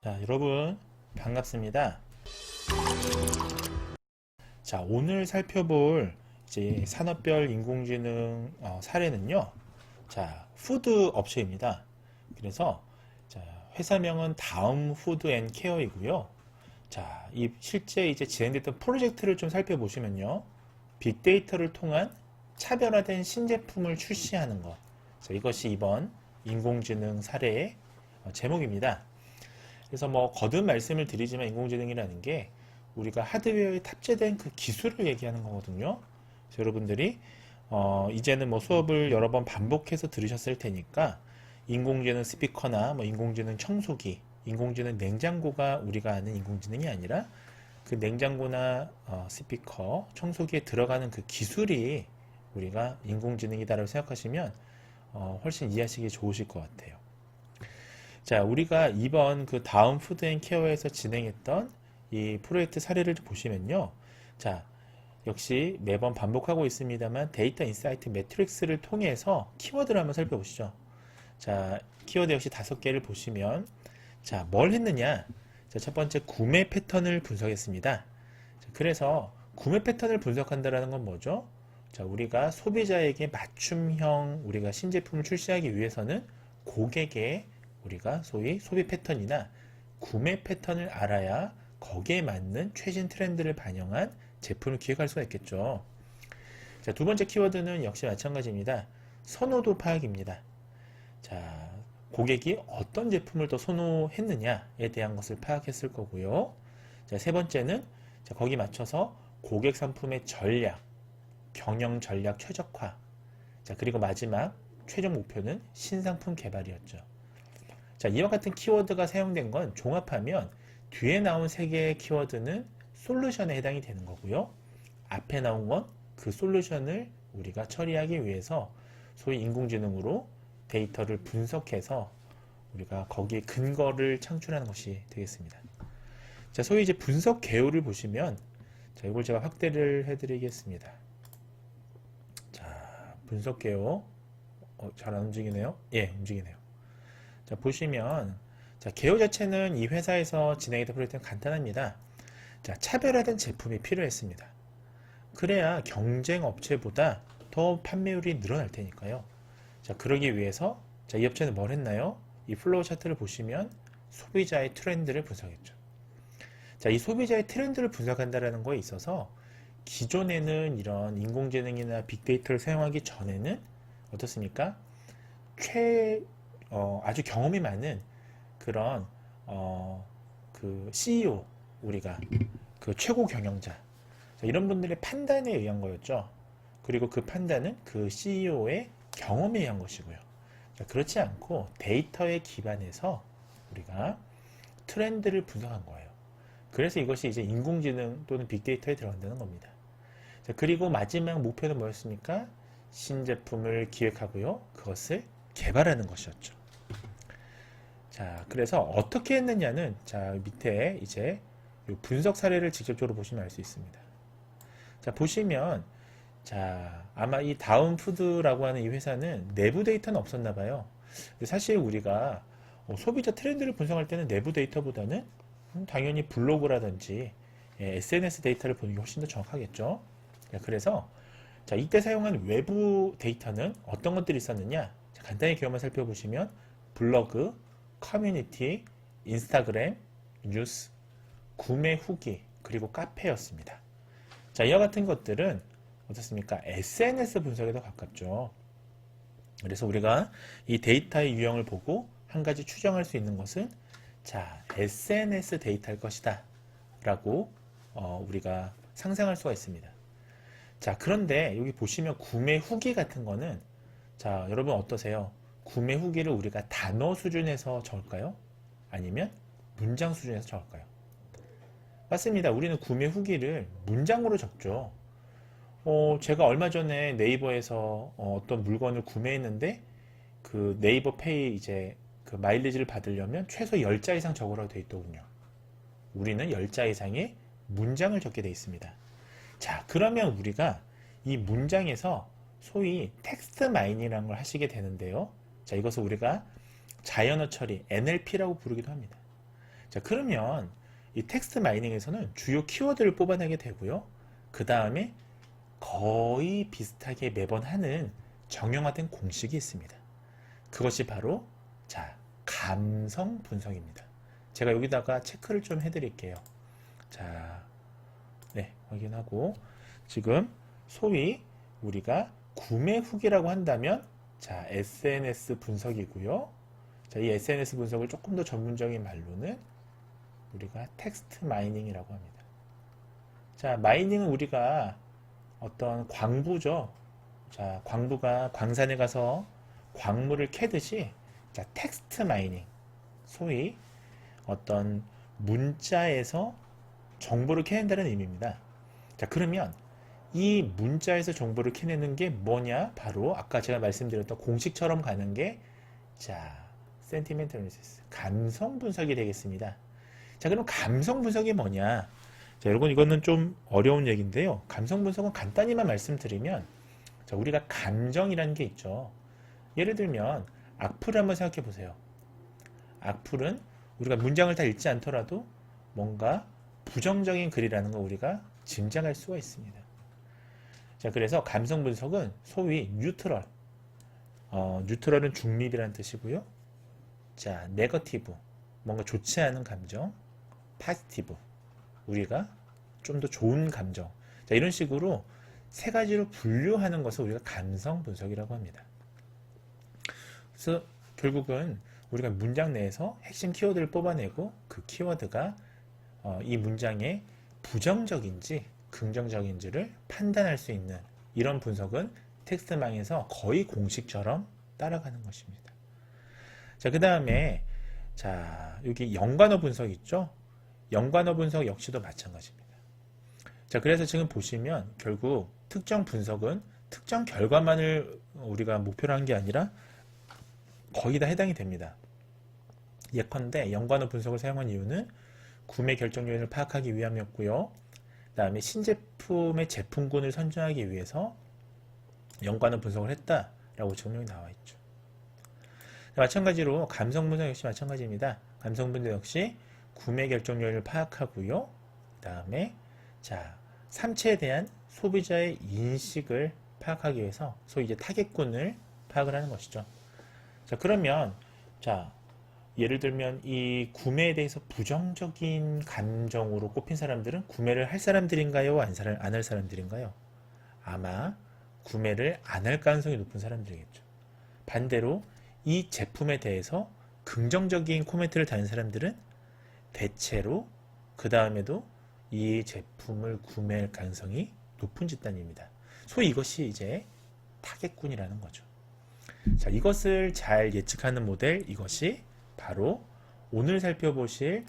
자, 여러분 반갑습니다. 자, 오늘 살펴볼 이제 산업별 인공지능 사례는요. 자, 푸드 업체입니다. 그래서 자, 회사명은 다음 푸드 앤 케어이고요. 자, 이 실제 이제 진행됐던 프로젝트를 좀 살펴보시면요. 빅데이터를 통한 차별화된 신제품을 출시하는 것. 자, 이것이 이번 인공지능 사례의 제목입니다. 그래서 뭐 거듭 말씀을 드리지만 인공지능이라는 게 우리가 하드웨어에 탑재된 그 기술을 얘기하는 거거든요. 그래서 여러분들이 이제는 뭐 수업을 여러 번 반복해서 들으셨을 테니까 인공지능 스피커나 뭐 인공지능 청소기, 인공지능 냉장고가 우리가 아는 인공지능이 아니라 그 냉장고나 스피커, 청소기에 들어가는 그 기술이 우리가 인공지능이다라고 생각하시면 훨씬 이해하시기 좋으실 것 같아요. 자, 우리가 이번 그 다음 푸드 앤 케어에서 진행했던 이 프로젝트 사례를 보시면요. 자, 역시 매번 반복하고 있습니다만 데이터 인사이트 매트릭스를 통해서 키워드를 한번 살펴보시죠. 자, 키워드 역시 5개를 보시면 자, 뭘 했느냐? 자, 첫 번째 구매 패턴을 분석했습니다. 자, 그래서 구매 패턴을 분석한다는 건 뭐죠? 자, 우리가 소비자에게 맞춤형 우리가 신제품을 출시하기 위해서는 고객의 우리가 소위 소비 패턴이나 구매 패턴을 알아야 거기에 맞는 최신 트렌드를 반영한 제품을 기획할 수가 있겠죠. 자, 두 번째 키워드는 역시 마찬가지입니다. 선호도 파악입니다. 자, 고객이 어떤 제품을 더 선호했느냐에 대한 것을 파악했을 거고요. 자, 세 번째는 자, 거기 맞춰서 고객 상품의 전략, 경영 전략 최적화. 자, 그리고 마지막 최종 목표는 신상품 개발이었죠. 자, 이와 같은 키워드가 사용된 건 종합하면 뒤에 나온 3개의 키워드는 솔루션에 해당이 되는 거고요. 앞에 나온 건 그 솔루션을 우리가 처리하기 위해서 소위 인공지능으로 데이터를 분석해서 우리가 거기에 근거를 창출하는 것이 되겠습니다. 자, 소위 이제 분석 개요를 보시면 자, 이걸 제가 확대를 해드리겠습니다. 자, 분석 개요. 잘 안 움직이네요. 예, 움직이네요. 자, 보시면 자, 개요 자체는 이 회사에서 진행했던 프로젝트는 간단합니다. 자, 차별화된 제품이 필요했습니다. 그래야 경쟁 업체보다 더 판매율이 늘어날 테니까요. 자, 그러기 위해서 자, 이 업체는 뭘 했나요? 이 플로우 차트를 보시면 소비자의 트렌드를 분석했죠. 자, 이 소비자의 트렌드를 분석한다는 거에 있어서 기존에는 이런 인공지능이나 빅데이터를 사용하기 전에는 어떻습니까? 아주 경험이 많은 그런 그 CEO, 우리가 그 최고 경영자, 자, 이런 분들의 판단에 의한 거였죠. 그리고 그 판단은 그 CEO의 경험에 의한 것이고요. 자, 그렇지 않고 데이터에 기반해서 우리가 트렌드를 분석한 거예요. 그래서 이것이 이제 인공지능 또는 빅데이터에 들어간다는 겁니다. 자, 그리고 마지막 목표는 뭐였습니까? 신제품을 기획하고요. 그것을 개발하는 것이었죠. 자, 그래서 어떻게 했느냐는 자, 밑에 이제 분석 사례를 직접적으로 보시면 알 수 있습니다. 자, 보시면 자, 아마 이 다음 푸드라고 하는 이 회사는 내부 데이터는 없었나 봐요. 사실 우리가 소비자 트렌드를 분석할 때는 내부 데이터보다는 당연히 블로그라든지 SNS 데이터를 보는 게 훨씬 더 정확하겠죠. 자, 그래서 자, 이때 사용한 외부 데이터는 어떤 것들이 있었느냐? 자, 간단히 기억만 살펴보시면 블로그, 커뮤니티, 인스타그램, 뉴스, 구매 후기, 그리고 카페였습니다. 자, 이와 같은 것들은 어떻습니까? SNS 분석에 더 가깝죠. 그래서 우리가 이 데이터의 유형을 보고 한 가지 추정할 수 있는 것은 자, SNS 데이터일 것이다 라고 우리가 상상할 수가 있습니다. 자, 그런데 여기 보시면 구매 후기 같은 거는 자, 여러분 어떠세요? 구매 후기를 우리가 단어 수준에서 적을까요? 아니면 문장 수준에서 적을까요? 맞습니다. 우리는 구매 후기를 문장으로 적죠. 제가 얼마 전에 네이버에서 어떤 물건을 구매했는데 그 네이버 페이 이제 그 마일리지를 받으려면 최소 10자 이상 적으라고 되어 있더군요. 우리는 10자 이상의 문장을 적게 되어 있습니다. 자, 그러면 우리가 이 문장에서 소위 텍스트 마이닝이라는 걸 하시게 되는데요. 자, 이것을 우리가 자연어 처리, NLP라고 부르기도 합니다. 자, 그러면 이 텍스트 마이닝에서는 주요 키워드를 뽑아내게 되고요. 그 다음에 거의 비슷하게 매번 하는 정형화된 공식이 있습니다. 그것이 바로 자, 감성 분석입니다. 제가 여기다가 체크를 좀 해드릴게요. 자, 네, 확인하고 지금 소위 우리가 구매 후기라고 한다면 자, SNS 분석이고요. 자, 이 SNS 분석을 조금 더 전문적인 말로는 우리가 텍스트 마이닝이라고 합니다. 자, 마이닝은 우리가 어떤 광부죠. 자, 광부가 광산에 가서 광물을 캐듯이 자, 텍스트 마이닝, 소위 어떤 문자에서 정보를 캐낸다는 의미입니다. 자, 그러면 이 문자에서 정보를 캐내는 게 뭐냐? 바로 아까 제가 말씀드렸던 공식처럼 가는 게 자, 센티멘트 애널리시스, 감성 분석이 되겠습니다. 자, 그럼 감성 분석이 뭐냐? 자, 여러분 이거는 좀 어려운 얘기인데요. 감성 분석은 간단히만 말씀드리면 자, 우리가 감정이라는 게 있죠. 예를 들면 악플을 한번 생각해 보세요. 악플은 우리가 문장을 다 읽지 않더라도 뭔가 부정적인 글이라는 거 우리가 짐작할 수가 있습니다. 자, 그래서 감성 분석은 소위 뉴트럴, 뉴트럴은 중립이라는 뜻이고요. 자, 네거티브, 뭔가 좋지 않은 감정, 파지티브, 우리가 좀 더 좋은 감정. 자, 이런 식으로 세 가지로 분류하는 것을 우리가 감성 분석이라고 합니다. 그래서 결국은 우리가 문장 내에서 핵심 키워드를 뽑아내고 그 키워드가 이 문장의 부정적인지 긍정적인지를 판단할 수 있는 이런 분석은 텍스트망에서 거의 공식처럼 따라가는 것입니다. 자, 그 다음에 자, 여기 연관어 분석 있죠? 연관어 분석 역시도 마찬가지입니다. 자, 그래서 지금 보시면 결국 특정 분석은 특정 결과만을 우리가 목표로 한 게 아니라 거의 다 해당이 됩니다. 예컨대 연관어 분석을 사용한 이유는 구매 결정 요인을 파악하기 위함이었고요. 그 다음에 신제품의 제품군을 선정하기 위해서 연관어 분석을 했다라고 지금 여기 나와 있죠. 마찬가지로 감성 분석 역시 마찬가지입니다. 감성 분석 역시 구매 결정 요인을 파악하고요. 그 다음에 자, 삼체에 대한 소비자의 인식을 파악하기 위해서 소위 이제 타겟군을 파악을 하는 것이죠. 자, 그러면 자, 예를 들면 이 구매에 대해서 부정적인 감정으로 꼽힌 사람들은 구매를 할 사람들인가요? 안 할 사람들인가요? 아마 구매를 안 할 가능성이 높은 사람들이겠죠. 반대로 이 제품에 대해서 긍정적인 코멘트를 다는 사람들은 대체로 그 다음에도 이 제품을 구매할 가능성이 높은 집단입니다. 소위 이것이 이제 타겟군이라는 거죠. 자, 이것을 잘 예측하는 모델, 이것이 바로 오늘 살펴보실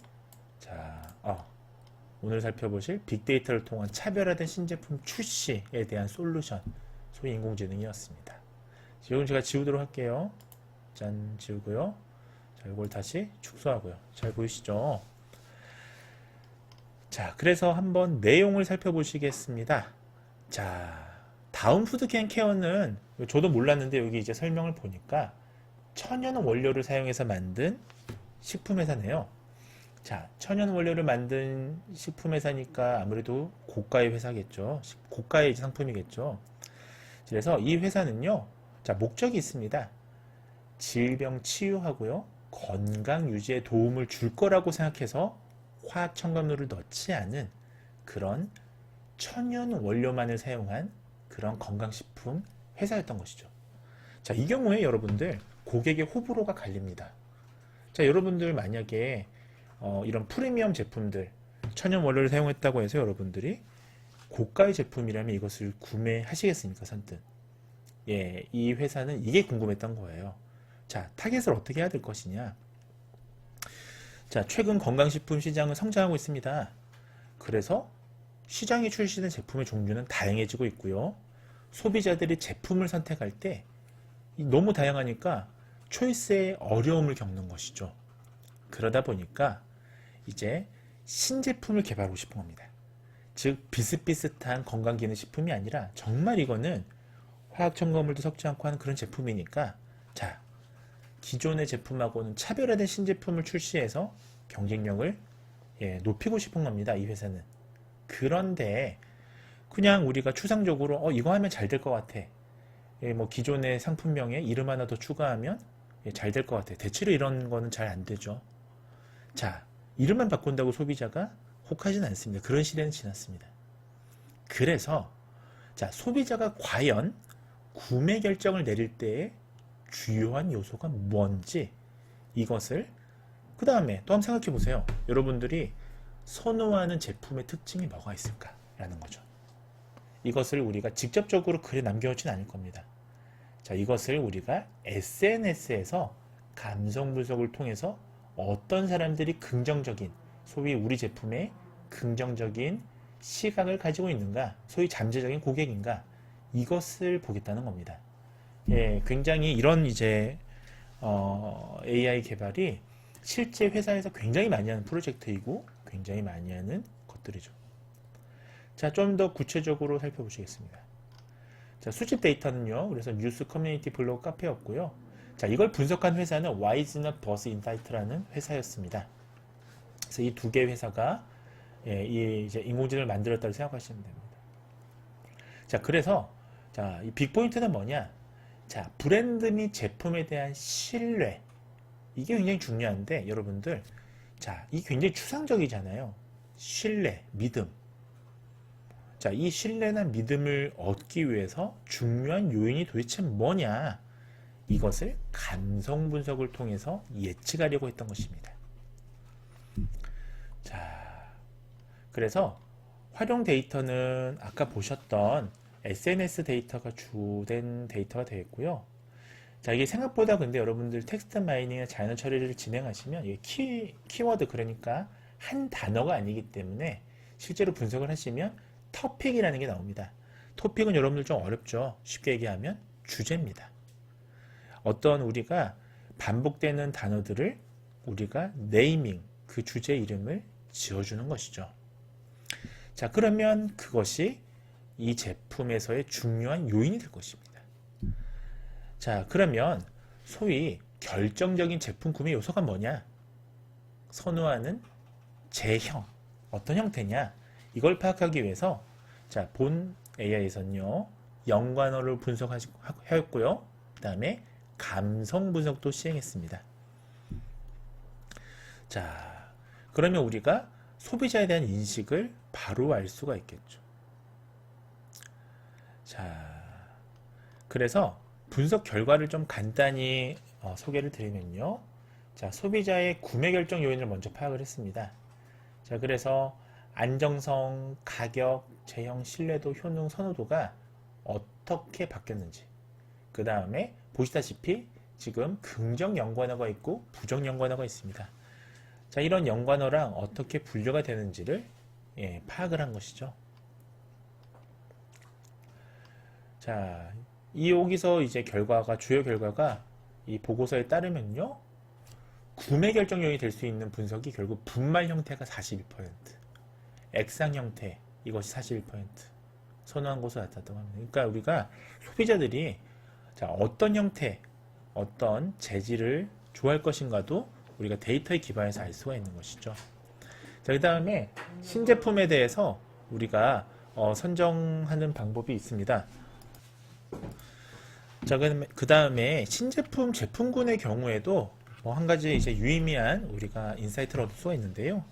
빅데이터를 통한 차별화된 신제품 출시에 대한 솔루션, 소위 인공지능이었습니다. 이건 제가 지우도록 할게요. 짠, 지우고요. 자, 이걸 다시 축소하고요. 잘 보이시죠? 자, 그래서 한번 내용을 살펴보시겠습니다. 자, 다음 푸드캔 케어는 저도 몰랐는데 여기 이제 설명을 보니까 천연 원료를 사용해서 만든 식품회사네요. 자, 천연 원료를 만든 식품회사니까 아무래도 고가의 회사겠죠. 고가의 상품이겠죠. 그래서 이 회사는요, 자, 목적이 있습니다. 질병 치유하고요, 건강 유지에 도움을 줄 거라고 생각해서 화학 첨가물을 넣지 않은 그런 천연 원료만을 사용한 그런 건강식품 회사였던 것이죠. 자, 이 경우에 여러분들 고객의 호불호가 갈립니다. 자, 여러분들 만약에 이런 프리미엄 제품들 천연 원료를 사용했다고 해서 여러분들이 고가의 제품이라면 이것을 구매하시겠습니까? 선뜻. 예, 이 회사는 이게 궁금했던 거예요. 자, 타겟을 어떻게 해야 될 것이냐? 자, 최근 건강식품 시장은 성장하고 있습니다. 그래서 시장에 출시된 제품의 종류는 다양해지고 있고요. 소비자들이 제품을 선택할 때 너무 다양하니까 초이스에 어려움을 겪는 것이죠. 그러다 보니까 이제 신제품을 개발하고 싶은 겁니다. 즉 비슷비슷한 건강기능식품이 아니라 정말 이거는 화학첨가물도 섞지 않고 하는 그런 제품이니까 자, 기존의 제품하고는 차별화된 신제품을 출시해서 경쟁력을 높이고 싶은 겁니다. 이 회사는. 그런데 그냥 우리가 추상적으로 이거 하면 잘 될 것 같아. 뭐 기존의 상품명에 이름 하나 더 추가하면 잘 될 것 같아. 대체로 이런 거는 잘 안 되죠. 자, 이름만 바꾼다고 소비자가 혹하진 않습니다. 그런 시대는 지났습니다. 그래서 자, 소비자가 과연 구매 결정을 내릴 때의 주요한 요소가 뭔지 이것을 그 다음에 또 한번 생각해 보세요. 여러분들이 선호하는 제품의 특징이 뭐가 있을까라는 거죠. 이것을 우리가 직접적으로 글에 남겨놓지는 않을 겁니다. 자, 이것을 우리가 SNS에서 감성 분석을 통해서 어떤 사람들이 긍정적인, 소위 우리 제품에 긍정적인 시각을 가지고 있는가, 소위 잠재적인 고객인가, 이것을 보겠다는 겁니다. 굉장히 이런 이제 AI 개발이 실제 회사에서 굉장히 많이 하는 프로젝트이고 굉장히 많이 하는 것들이죠. 자, 좀 더 구체적으로 살펴보시겠습니다. 자, 수집 데이터는요. 그래서 뉴스 커뮤니티 블로그 카페였고요. 자, 이걸 분석한 회사는 와이즈넛 버스 인사이트라는 회사였습니다. 그래서 이 두 개의 회사가 이 이제 인공지능을 만들었다고 생각하시면 됩니다. 자, 그래서 자, 이 빅포인트는 뭐냐? 자, 브랜드 및 제품에 대한 신뢰. 이게 굉장히 중요한데 여러분들 자, 이 굉장히 추상적이잖아요. 신뢰, 믿음. 자, 이 신뢰나 믿음을 얻기 위해서 중요한 요인이 도대체 뭐냐? 이것을 감성 분석을 통해서 예측하려고 했던 것입니다. 자, 그래서 활용 데이터는 아까 보셨던 SNS 데이터가 주된 데이터가 되겠고요. 자, 이게 생각보다 근데 여러분들 텍스트 마이닝이나 자연어 처리를 진행하시면 이게 키워드 그러니까 한 단어가 아니기 때문에 실제로 분석을 하시면 토픽이라는 게 나옵니다. 토픽은 여러분들 좀 어렵죠. 쉽게 얘기하면 주제입니다. 어떤 우리가 반복되는 단어들을 우리가 네이밍, 그 주제 이름을 지어주는 것이죠. 자, 그러면 그것이 이 제품에서의 중요한 요인이 될 것입니다. 자, 그러면 소위 결정적인 제품 구매 요소가 뭐냐? 선호하는 제형, 어떤 형태냐? 이걸 파악하기 위해서 자, 본 AI에서는요. 연관어를 분석하였고요. 그 다음에 감성 분석도 시행했습니다. 자, 그러면 우리가 소비자에 대한 인식을 바로 알 수가 있겠죠. 자, 그래서 분석 결과를 좀 간단히 소개를 드리면요. 자, 소비자의 구매 결정 요인을 먼저 파악을 했습니다. 자, 그래서 안정성, 가격, 제형, 신뢰도, 효능, 선호도가 어떻게 바뀌었는지. 그 다음에 보시다시피 지금 긍정 연관어가 있고 부정 연관어가 있습니다. 자, 이런 연관어랑 어떻게 분류가 되는지를 파악을 한 것이죠. 자, 여기서 이제 주요 결과가 이 보고서에 따르면요. 구매 결정 요인이 될 수 있는 분석이 결국 분말 형태가 42%, 액상 형태 이것이 41%, 선호한 곳으로 나타났다고 합니다. 그러니까 우리가 소비자들이 자, 어떤 형태, 어떤 재질을 좋아할 것인가도 우리가 데이터에 기반해서 알 수가 있는 것이죠. 자, 그 다음에 신제품에 대해서 우리가 선정하는 방법이 있습니다. 자, 그 다음에 신제품 제품군의 경우에도 한 가지 이제 유의미한 우리가 인사이트를 얻을 수가 있는데요.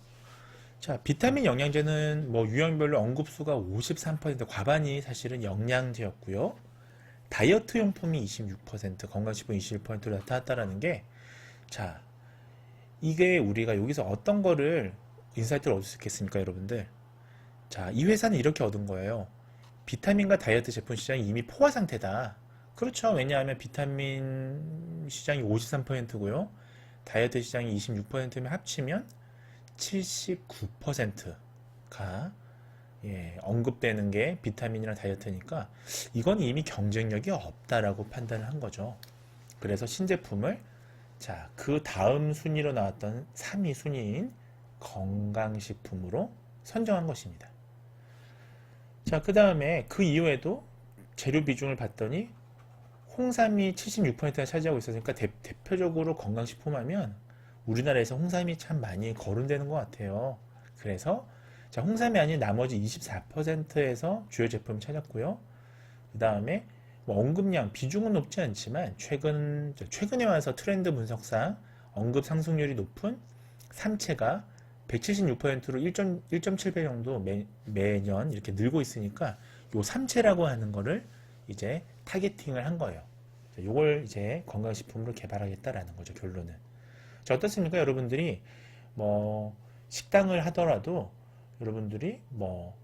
자, 비타민 영양제는 유형별로 언급수가 53%, 과반이 사실은 영양제였고요. 다이어트 용품이 26%, 건강식품 21%로 나타났다라는 게, 자, 이게 우리가 여기서 어떤 거를 인사이트를 얻을 수 있겠습니까, 여러분들? 자, 이 회사는 이렇게 얻은 거예요. 비타민과 다이어트 제품 시장이 이미 포화 상태다. 그렇죠. 왜냐하면 비타민 시장이 53%고요. 다이어트 시장이 26%면 합치면 79%가 언급되는 게 비타민이나 다이어트니까 이건 이미 경쟁력이 없다라고 판단을 한 거죠. 그래서 신제품을 자, 그 다음 순위로 나왔던 3위 순위인 건강식품으로 선정한 것입니다. 자, 그 다음에 그 이후에도 재료 비중을 봤더니 홍삼이 76%나 차지하고 있었으니까 대표적으로 건강식품 하면 우리나라에서 홍삼이 참 많이 거론되는 것 같아요. 그래서 자, 홍삼이 아닌 나머지 24%에서 주요 제품을 찾았고요. 그 다음에 뭐 언급량 비중은 높지 않지만 최근에 와서 트렌드 분석상 언급 상승률이 높은 삼체가 176%로 1.7배 정도 매년 이렇게 늘고 있으니까 요 삼체라고 하는 거를 이제 타겟팅을 한 거예요. 요걸 이제 건강식품으로 개발하겠다라는 거죠, 결론은. 자, 어떻습니까? 여러분들이 뭐 식당을 하더라도 여러분들이 뭐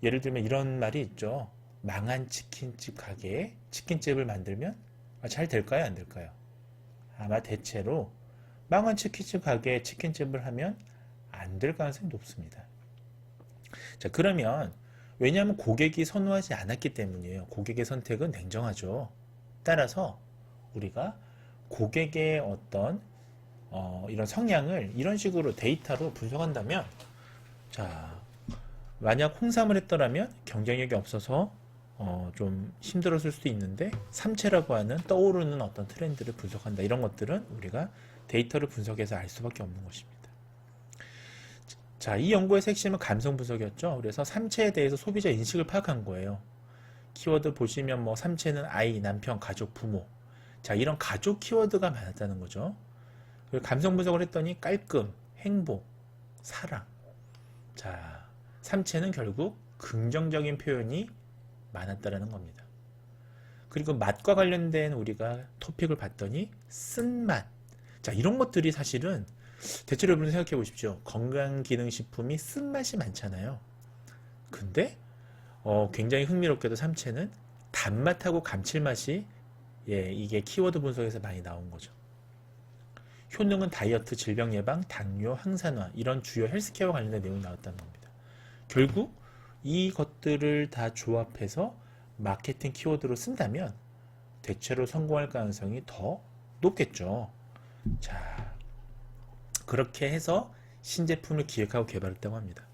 예를 들면 이런 말이 있죠. 망한 치킨집 가게에 치킨집을 만들면 잘 될까요? 안 될까요? 아마 대체로 망한 치킨집 가게에 치킨집을 하면 안 될 가능성이 높습니다. 자, 그러면 왜냐하면 고객이 선호하지 않았기 때문이에요. 고객의 선택은 냉정하죠. 따라서 우리가 고객의 어떤 이런 성향을 이런 식으로 데이터로 분석한다면, 자, 만약 홍삼을 했더라면 경쟁력이 없어서 좀 힘들었을 수도 있는데 삼체라고 하는 떠오르는 어떤 트렌드를 분석한다. 이런 것들은 우리가 데이터를 분석해서 알 수밖에 없는 것입니다. 자, 이 연구의 핵심은 감성 분석이었죠. 그래서 삼체에 대해서 소비자 인식을 파악한 거예요. 키워드 보시면 뭐 삼체는 아이, 남편, 가족, 부모. 자, 이런 가족 키워드가 많았다는 거죠. 그리고 감성 분석을 했더니 깔끔, 행복, 사랑. 자, 삼체는 결국 긍정적인 표현이 많았다라는 겁니다. 그리고 맛과 관련된 우리가 토픽을 봤더니 쓴맛. 자, 이런 것들이 사실은 대체로 여러분 생각해 보십시오. 건강기능식품이 쓴맛이 많잖아요. 근데 굉장히 흥미롭게도 삼체는 단맛하고 감칠맛이 이게 키워드 분석에서 많이 나온 거죠. 효능은 다이어트, 질병 예방, 당뇨, 항산화 이런 주요 헬스케어와 관련된 내용이 나왔다는 겁니다. 결국 이것들을 다 조합해서 마케팅 키워드로 쓴다면 대체로 성공할 가능성이 더 높겠죠. 자, 그렇게 해서 신제품을 기획하고 개발했다고 합니다.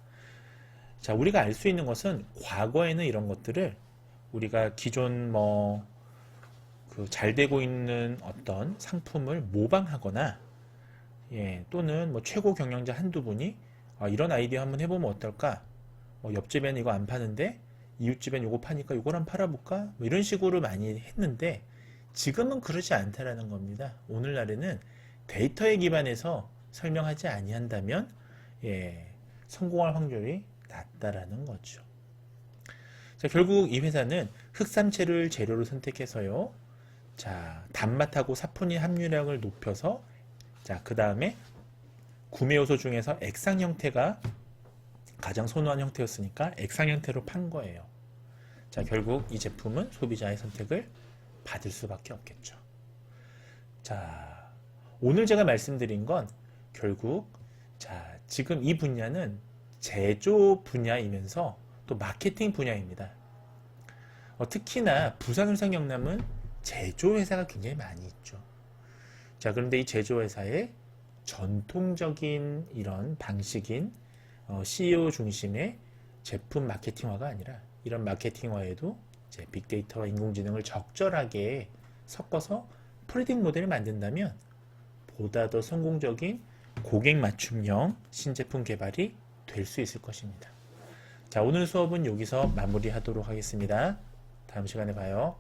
자, 우리가 알 수 있는 것은 과거에는 이런 것들을 우리가 기존 잘 되고 있는 어떤 상품을 모방하거나 또는 뭐 최고 경영자 한두 분이 이런 아이디어 한번 해보면 어떨까? 옆집에는 이거 안 파는데 이웃집엔 이거 파니까 이걸 한번 팔아볼까? 뭐 이런 식으로 많이 했는데 지금은 그러지 않다라는 겁니다. 오늘날에는 데이터에 기반해서 설명하지 아니한다면 성공할 확률이 낮다라는 거죠. 자, 결국 이 회사는 흑삼체를 재료로 선택해서요. 자, 단맛하고 사포닌 함유량을 높여서 자, 그 다음에 구매 요소 중에서 액상 형태가 가장 선호한 형태였으니까 액상 형태로 판 거예요. 자, 결국 이 제품은 소비자의 선택을 받을 수밖에 없겠죠. 자, 오늘 제가 말씀드린 건 결국 자, 지금 이 분야는 제조 분야이면서 또 마케팅 분야입니다. 특히나 부산, 울산, 경남은 제조 회사가 굉장히 많이 있죠. 자, 그런데 이 제조 회사의 전통적인 이런 방식인 CEO 중심의 제품 마케팅화가 아니라 이런 마케팅화에도 이제 빅데이터와 인공지능을 적절하게 섞어서 프리딕 모델을 만든다면 보다 더 성공적인 고객 맞춤형 신제품 개발이 될 수 있을 것입니다. 자, 오늘 수업은 여기서 마무리하도록 하겠습니다. 다음 시간에 봐요.